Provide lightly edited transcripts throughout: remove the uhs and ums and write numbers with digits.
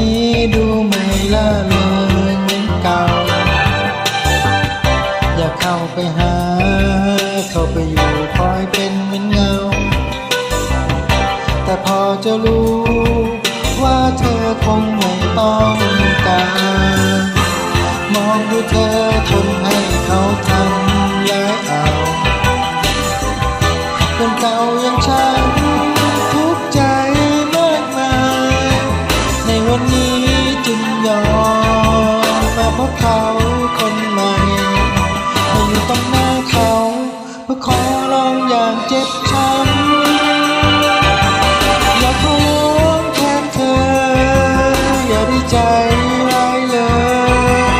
นี้ดูไม่ล่าเริงเหมือนเก่าอยากเข้าไปหาเข้าไปอยู่คอยเป็นเหมือนเงาแต่พอจะรู้ว่าเธอคงไม่ต้องการมองดูเธอทนให้เขาทำร้ายเอาคนเก่าอย่างฉันทุกข์ใจมากมายในวันนี้จึงยอมมาพบเขาคนใหม่มาอยู่ตรงหน้าเขาเพื่อขอลองอย่างเจ็บช้ำอยากขอร้องแทนเธออย่าได้ใจร้ายเลย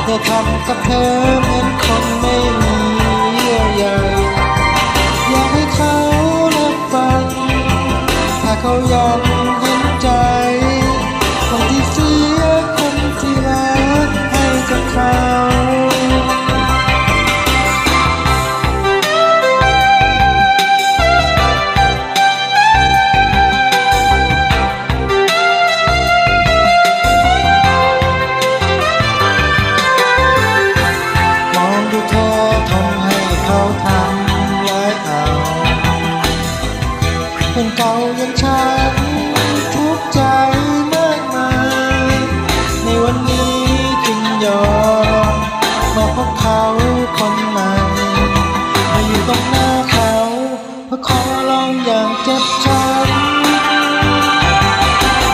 อย่าทำกับเธอเหมือนคนไม่มีเยื่อใยอยากให้เขารับฟังถ้าเขายังเห็นใจคนที่เสียคนที่รักให้กับเขาคนเก่าอย่างฉันทุกข์ใจมากมายในวันนี้จึงยอมมาพบเขาคนใหม่มาอยู่ตรงหน้าเขาเพื่อขอลองอย่างเจ็บช้ำ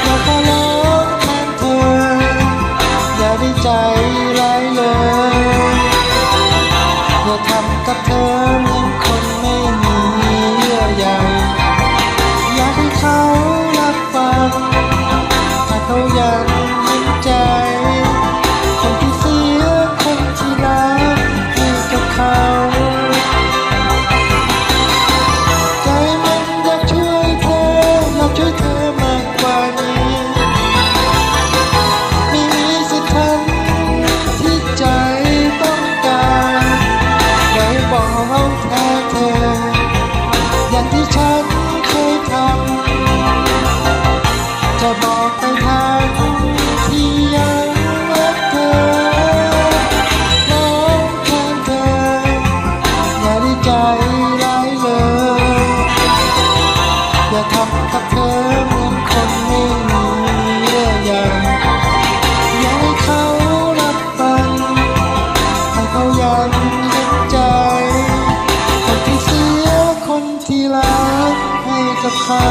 อยากขอร้องแทนเธออย่าได้ใจร้ายเลยอย่าทำกับเธอเหมือนคนไม่มีเยื่อใยอยากให้เขารับฟังถ้าเขายังเห็นใจคนที่เสียคนที่รักให้กับเขาใจมันอยากช่วยเธออยากช่วยเธอมากกว่านี้ไม่มีสิทธิ์ทำที่ใจต้องการไว้บอกแทนเธออย่างที่ฉันจะบอกไปทางที่ยังรักเธอร้องแทนเธออย่าได้ใจร้ายเลยอย่าทำกับเธอเหมือนคนไม่มีเยื่อใยอย่าให้เขารับฟังให้เขายังเห็นใจคนที่เสียคนที่รักให้กับเขา